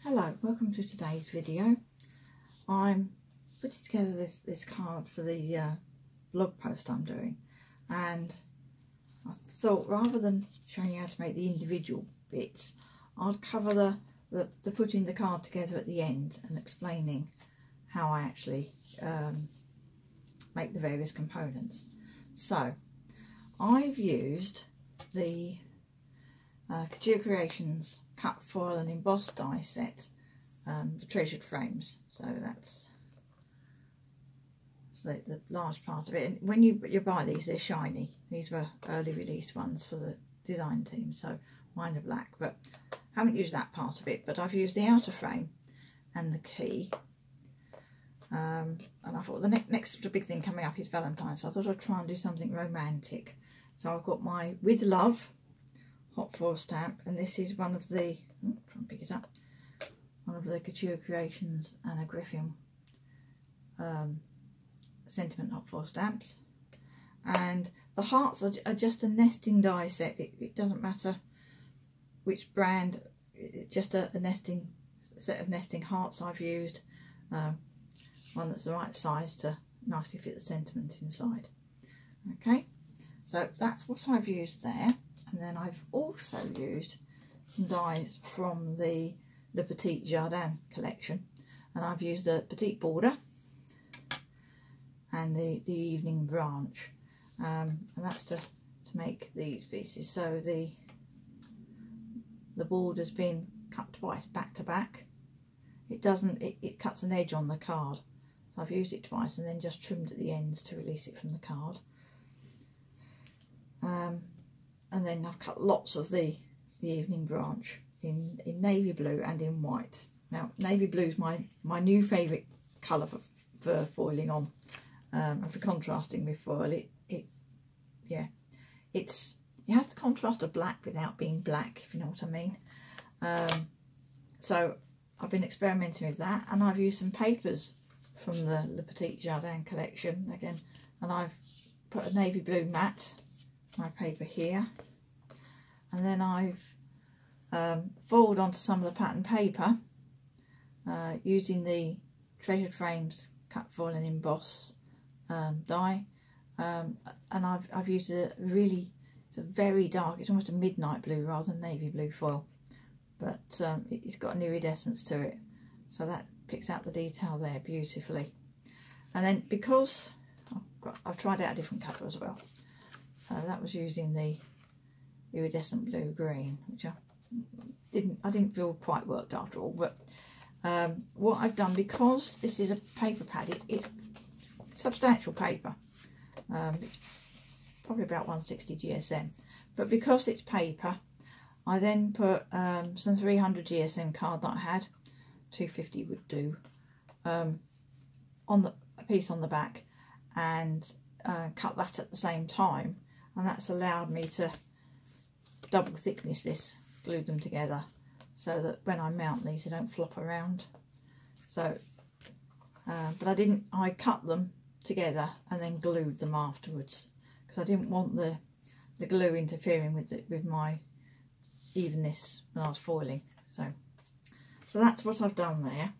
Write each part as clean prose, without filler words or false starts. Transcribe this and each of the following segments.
Hello, welcome to today's video. I'm putting together this card for the blog post I'm doing, and I thought rather than showing you how to make the individual bits, I'd cover the putting the card together at the end and explaining how I actually make the various components. So I've used the Couture Creations cut foil and embossed die set, the treasured frames. So that's the large part of it. And when you buy these, they're shiny. These were early release ones for the design team, so mine are black, but haven't used that part of it. But I've used the outer frame and the key. And I thought the next big thing coming up is Valentine's, so I thought I'd try and do something romantic. So I've got my With Love hot foil stamp, and this is one of the, try and pick it up, one of the Couture Creations Anna Griffin sentiment hot foil stamps. And the hearts are just a nesting die set. It doesn't matter which brand, it's just a nesting set of nesting hearts I've used. One that's the right size to nicely fit the sentiment inside. Okay, so that's what I've used there. And then I've also used some dies from the Le Petit Jardin collection, and I've used the Petite Border and the Evening Branch, and that's to make these pieces. So the border's been cut twice, back to back. It cuts an edge on the card, so I've used it twice and then just trimmed at the ends to release it from the card. And then I've cut lots of the Evening Branch in navy blue and in white. Now navy blue is my new favourite colour for foiling on, and for contrasting with foil. You have to contrast a black without being black, if you know what I mean. So I've been experimenting with that, and I've used some papers from the Le Petit Jardin collection again, and I've put a navy blue matte, my paper here, and then I've foiled onto some of the pattern paper using the Treasured Frames cut foil and emboss die, and I've used it's a very dark, it's almost a midnight blue rather than navy blue foil, but it's got an iridescence to it, so that picks out the detail there beautifully. And then because I've tried out a different colour as well, so that was using the iridescent blue green, which I didn't feel quite worked after all. But what I've done, because this is a paper pad, it's substantial paper. It's probably about 160 GSM, but because it's paper, I then put some 300 GSM card that I had, 250 would do, on a piece on the back, and cut that at the same time, and that's allowed me to double thickness this, glue them together, so that when I mount these they don't flop around. So but I cut them together and then glued them afterwards, because I didn't want the glue interfering with my evenness when I was foiling. So that's what I've done there.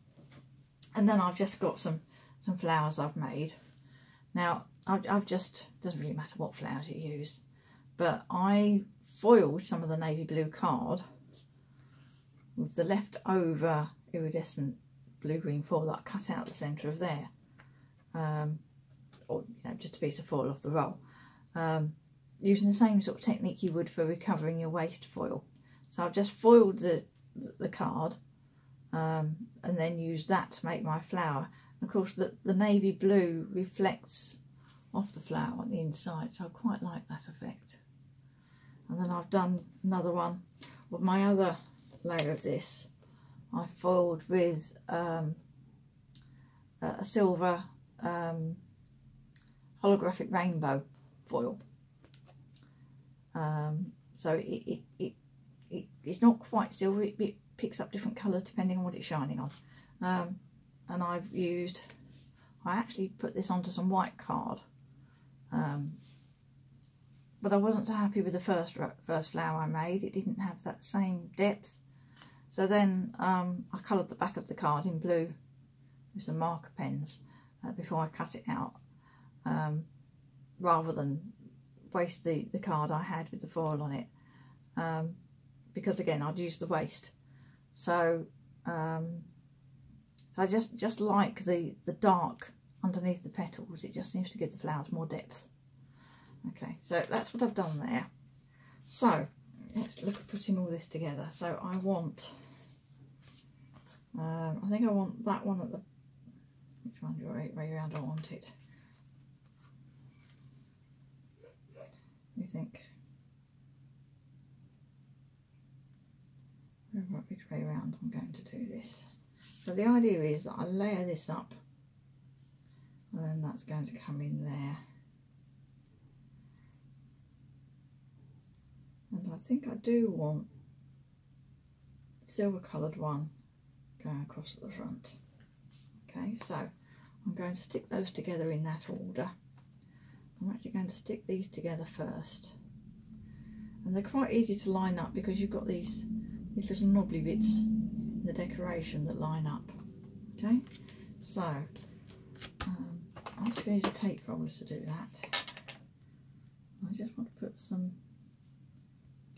And then I've just got some flowers I've made. Now I've just, doesn't really matter what flowers you use, but I foiled some of the navy blue card with the leftover iridescent blue-green foil that I cut out the centre of there, or just a piece of foil off the roll, using the same sort of technique you would for recovering your waste foil. So I've just foiled the card, and then used that to make my flower. And of course the navy blue reflects off the flower on the inside, so I quite like that effect. And then I've done another one with my other layer of this. I foiled with a silver holographic rainbow foil. So it's not quite silver, it picks up different colours depending on what it's shining on. And I actually put this onto some white card, but I wasn't so happy with the first flower I made. It didn't have that same depth, So then I coloured the back of the card in blue with some marker pens before I cut it out, rather than waste the card I had with the foil on it, because again I'd use the waste. So so I just like the dark underneath the petals. It just seems to give the flowers more depth. Okay, so that's what I've done there. So let's look at putting all this together. So I want, I think I want that one at the, which one, way around I want it? You think? Which way around I'm going to do this? So the idea is that I layer this up, and then that's going to come in there. And I think I do want silver coloured one going across at the front. Okay, so I'm going to stick those together in that order. I'm actually going to stick these together first. And they're quite easy to line up because you've got these little knobbly bits in the decoration that line up. Okay, so I'm just going to use tape rollers to do that. I just want to put some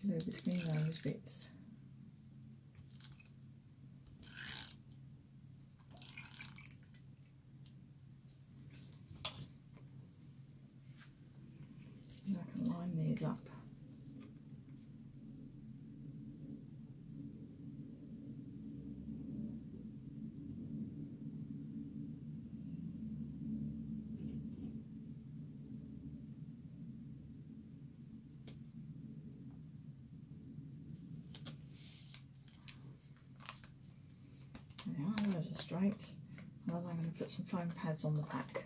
glue between those bits. And I can line these up. There, those are straight. And then I'm going to put some foam pads on the back.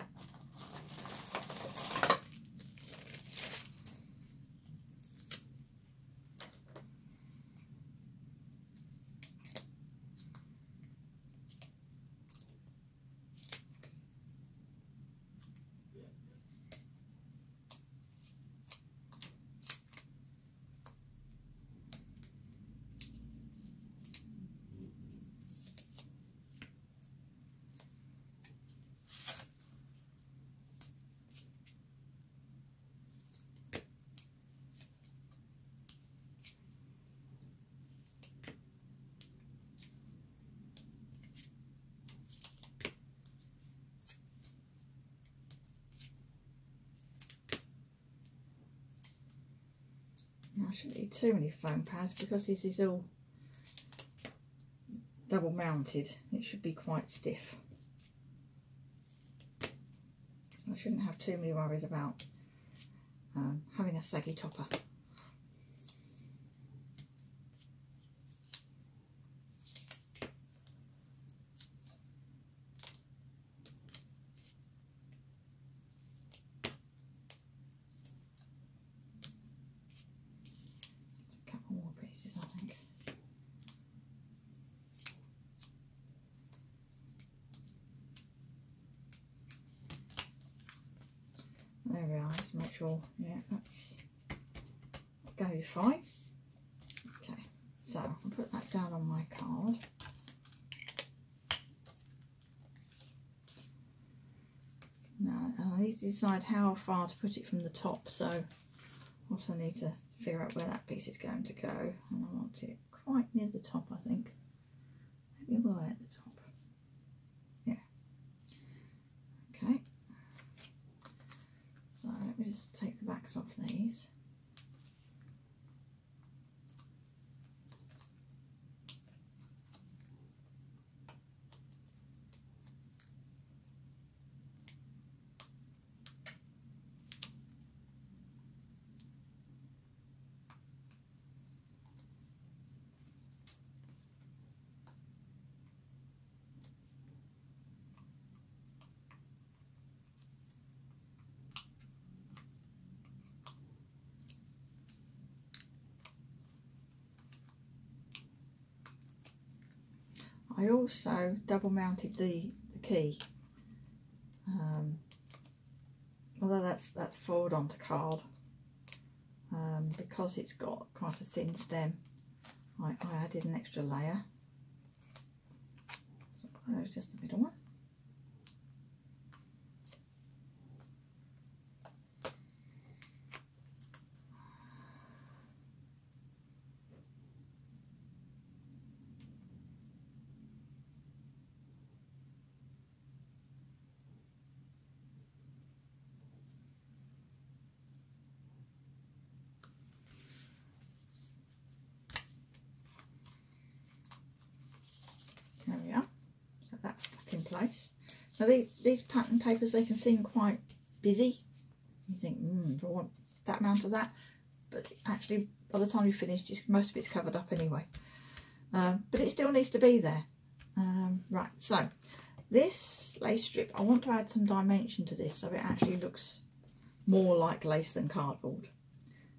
I shouldn't need too many foam pads because this is all double mounted. It should be quite stiff. I shouldn't have too many worries about having a saggy topper. There we are, just make sure, yeah, that's going to be fine. Okay, so I'll put that down on my card. Now I need to decide how far to put it from the top, so also need to figure out where that piece is going to go, and I want it quite near the top, I think. Maybe all the way at the top. Yeah. Okay. So let me just take the backs off these. I also double mounted the key, although that's forward onto card, because it's got quite a thin stem. I added an extra layer. suppose just the middle one. There we are. So that's stuck in place. Now these pattern papers, they can seem quite busy. You think, do I want that amount of that? But actually, by the time you've finished, most of it's covered up anyway. But it still needs to be there. Right, so this lace strip, I want to add some dimension to this so it actually looks more like lace than cardboard.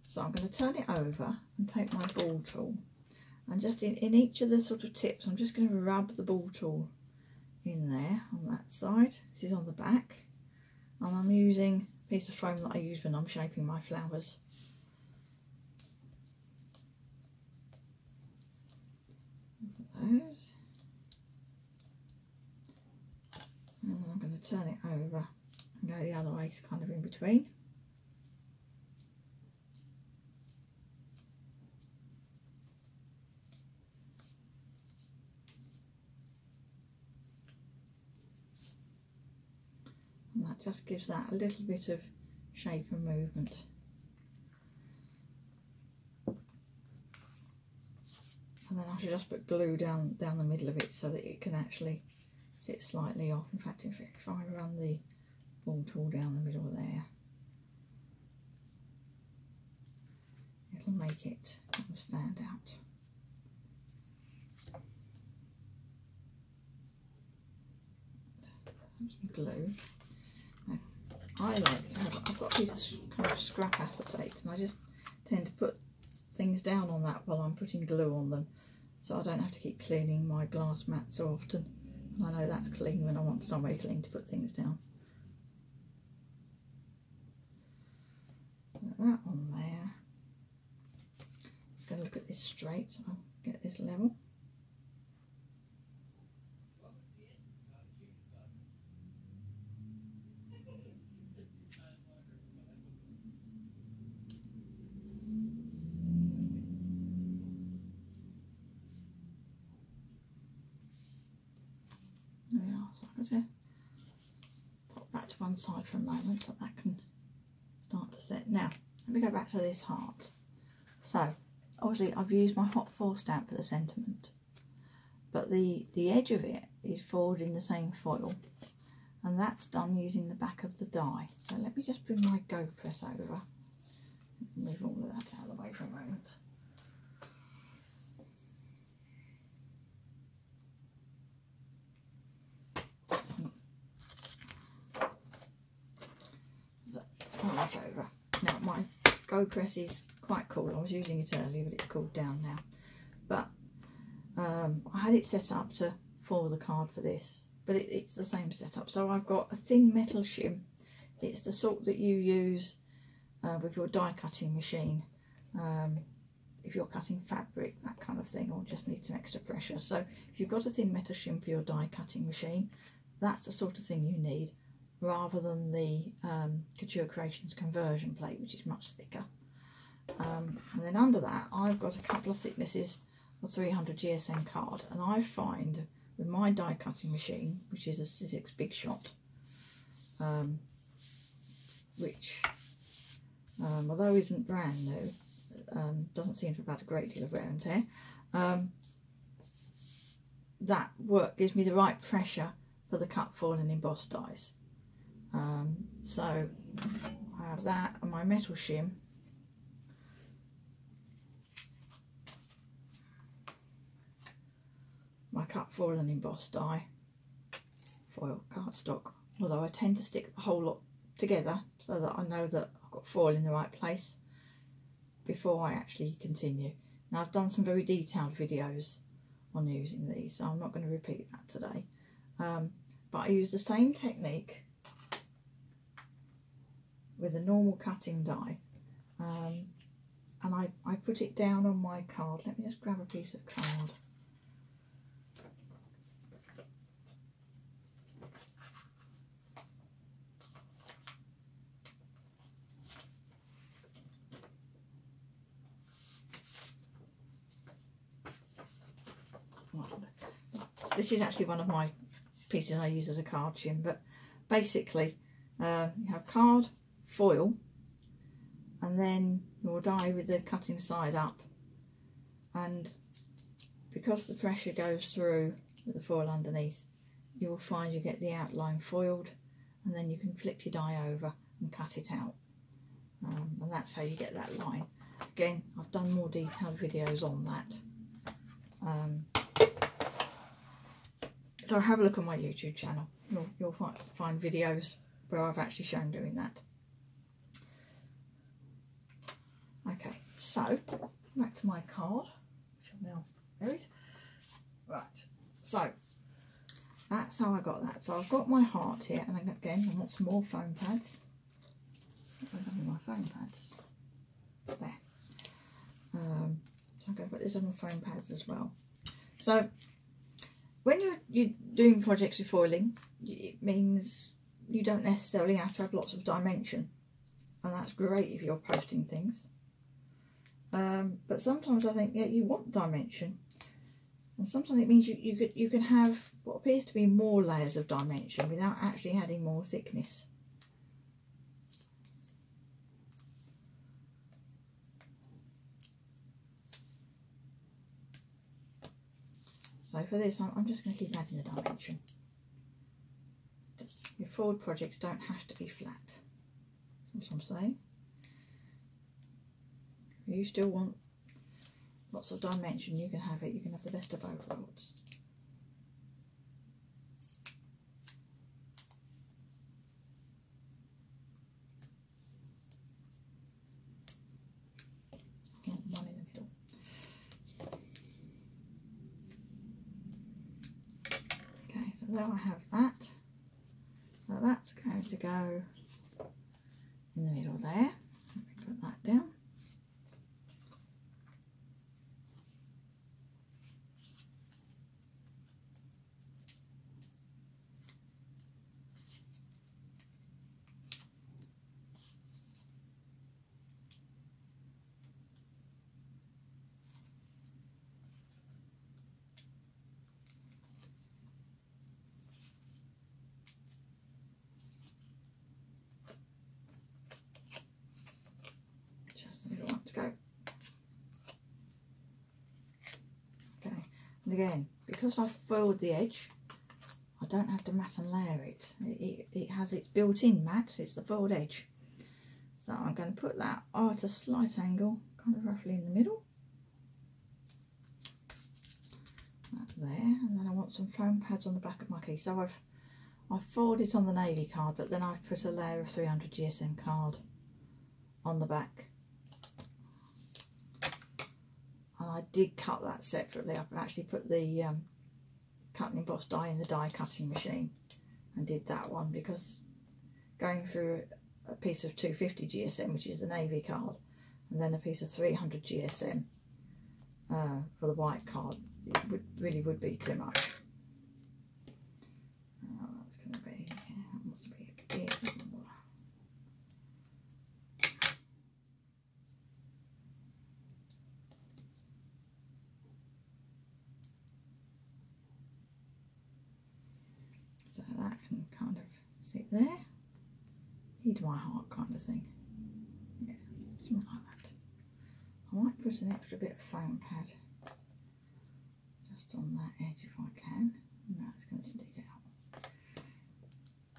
So I'm going to turn it over and take my ball tool, and just in each of the sort of tips, I'm just going to rub the ball tool in there on that side. This is on the back, and I'm using a piece of foam that I use when I'm shaping my flowers. Those. And then I'm going to turn it over and go the other way, so kind of in between. And that just gives that a little bit of shape and movement. And then I should just put glue down the middle of it so that it can actually sit slightly off. In fact, if I run the ball tool down the middle there, it'll make it kind of stand out. Some glue. Now, I like to have, I've got a piece of kind of scrap acetate, and I just tend to put things down on that while I'm putting glue on them, so I don't have to keep cleaning my glass mat so often. And I know that's clean when I want somewhere clean to put things down. Put that on there. Just going to look at this straight so I'll get this level. There we are, so I'm going to pop that to one side for a moment so that can start to set. Now, let me go back to this heart. So, obviously I've used my hot foil stamp for the sentiment, but the edge of it is forward in the same foil, and that's done using the back of the die. So let me just bring my Go Press over, move all of that out of the way for a moment. This over. Now my Go Press is quite cool. I was using it earlier, but it's cooled down now. But I had it set up to foil the card for this, but it's the same setup. So I've got a thin metal shim. It's the sort that you use with your die cutting machine if you're cutting fabric, that kind of thing, or just need some extra pressure. So if you've got a thin metal shim for your die cutting machine, that's the sort of thing you need, rather than the Couture Creations conversion plate, which is much thicker. And then under that, I've got a couple of thicknesses of 300 GSM card, and I find with my die cutting machine, which is a Sizzix Big Shot, which although isn't brand new, doesn't seem to have had a great deal of wear and tear, that work gives me the right pressure for the cut, foil and embossed dies. So I have that and my metal shim. My cut, foil and embossed die, foil cardstock, although I tend to stick the whole lot together so that I know that I've got foil in the right place before I actually continue. Now I've done some very detailed videos on using these, so I'm not going to repeat that today, but I use the same technique with a normal cutting die, and I put it down on my card. Let me just grab a piece of card. this is actually one of my pieces I use as a card shim, but basically you have card, foil, and then your die with the cutting side up, and because the pressure goes through with the foil underneath, you will find you get the outline foiled, and then you can flip your die over and cut it out, and that's how you get that line. Again, I've done more detailed videos on that, so have a look on my YouTube channel. You'll find videos where I've actually shown doing that. Okay, so back to my card, which I've now buried. Right, so that's how I got that. So I've got my heart here, and again, I want some more foam pads. Where are my foam pads? There. So I'm going to put this on the foam pads as well. So when you're doing projects with foiling, it means you don't necessarily have to have lots of dimension, and that's great if you're posting things. But sometimes I think, yeah, you want dimension, and sometimes it means you can have what appears to be more layers of dimension without actually adding more thickness. So for this, I'm just going to keep adding the dimension. Your forward projects don't have to be flat. That's what I'm saying. If you still want lots of dimension, you can have it. You can have the best of both worlds. One in the middle. Okay, so there I have that. So that's going to go in the middle there. Let me put that down. And again, because I've foiled the edge, I don't have to mat and layer it. It has its built-in mat, it's the foiled edge. So I'm going to put that at a slight angle, kind of roughly in the middle. That there, and then I want some foam pads on the back of my key. So I've foiled it on the navy card, but then I've put a layer of 300 GSM card on the back. And I did cut that separately. I've actually put the cut and emboss die in the die cutting machine and did that one, because going through a piece of 250 GSM, which is the navy card, and then a piece of 300 GSM for the white card, it really would be too much. That's going to be, that must be a bit smaller. So that can kind of sit there. Heed my heart kind of thing. Yeah, something like that. I might put an extra bit of foam pad just on that edge if I can. No, it's going to stick out.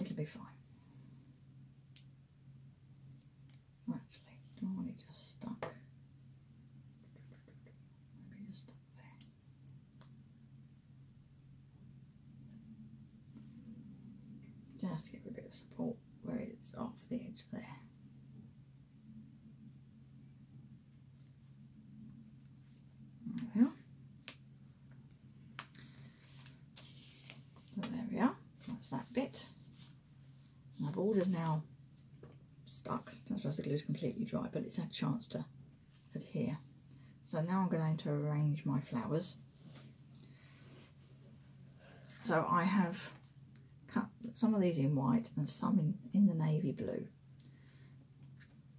It'll be fine. Actually, do I want it just stuck? Maybe just stuck there. Just to give it a bit of support where it's off the edge there. There we are. So there we are. That's that bit. My border's now stuck. That's why the glue is completely dry, but it's had a chance to adhere. So now I'm going to arrange my flowers. So I have cut some of these in white and some in the navy blue.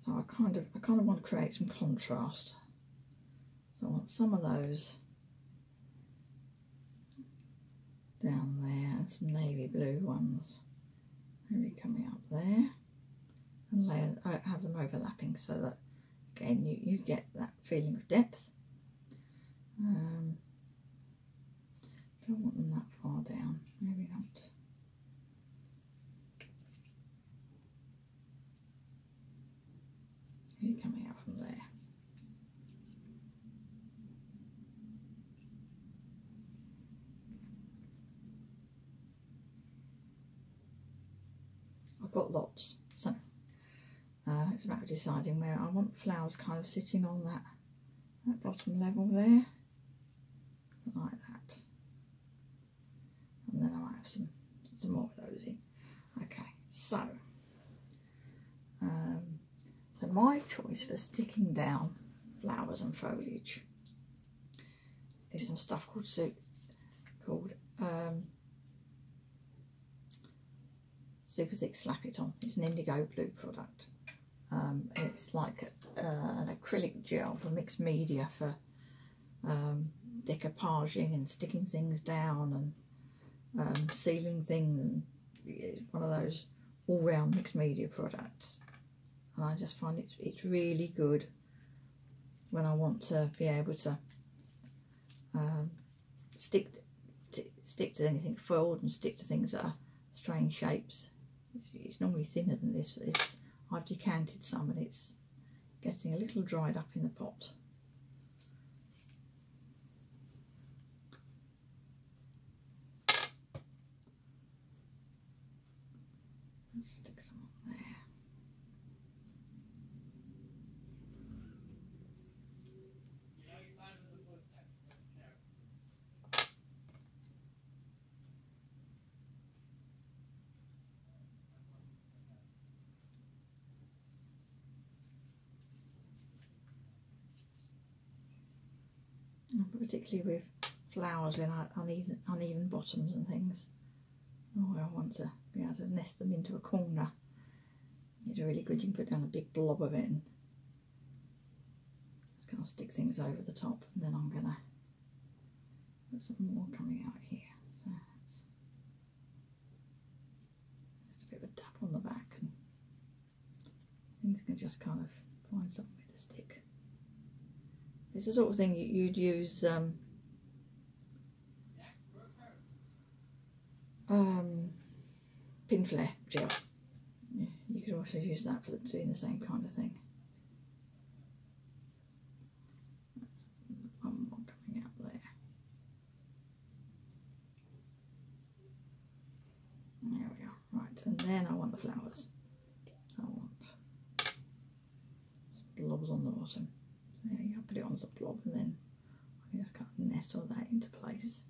So I kind of want to create some contrast. So I want some of those down there and some navy blue ones maybe coming up there, and have them overlapping so that again you get that feeling of depth. Don't want them that far down, maybe not. Maybe coming out from there. I've got lots, so it's a matter of deciding where I want flowers kind of sitting on that bottom level there, like that, and then I might have some more of those in. Okay, so so my choice for sticking down flowers and foliage is some stuff called Super Thick Slap It On. It's an indigo blue product. It's like an acrylic gel for mixed media for decoupaging and sticking things down and sealing things, and it's one of those all-round mixed media products. And I just find it's really good when I want to be able to stick to anything foiled and stick to things that are strange shapes. It's normally thinner than this. I've decanted some and it's getting a little dried up in the pot. Let's stick some on there. Particularly with flowers with uneven bottoms and things. Oh, I want to be able to nest them into a corner. It's really good. You can put down a big blob of it and just kind of stick things over the top, and then I'm going to put some more coming out here. So it's just a bit of a dab on the back, and things can just kind of find somewhere to stick. It's the sort of thing you'd use pin flare gel. Yeah, you could also use that for doing the same kind of thing. One more coming out there. There we are. Right, and then I want the flowers. I want some blobs on the bottom. There you go, put it on as a blob, and then I can just kind of nestle that into place.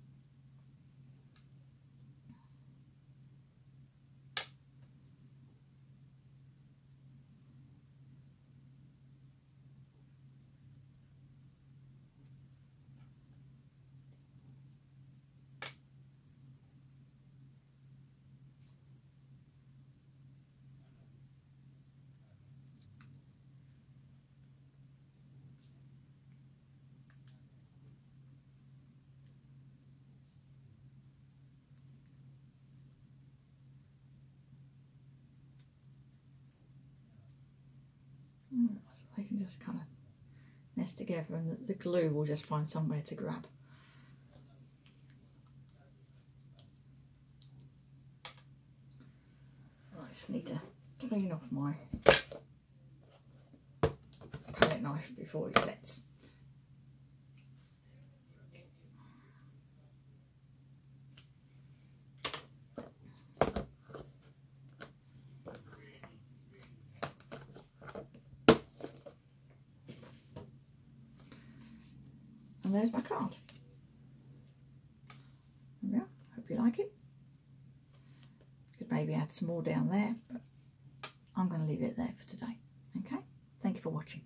So they can just kind of nest together, and the glue will just find somewhere to grab. I just need to clean off my palette knife before it sets. And there's my card. There we are. Hope you like it. Could maybe add some more down there, but I'm going to leave it there for today. Okay? Thank you for watching.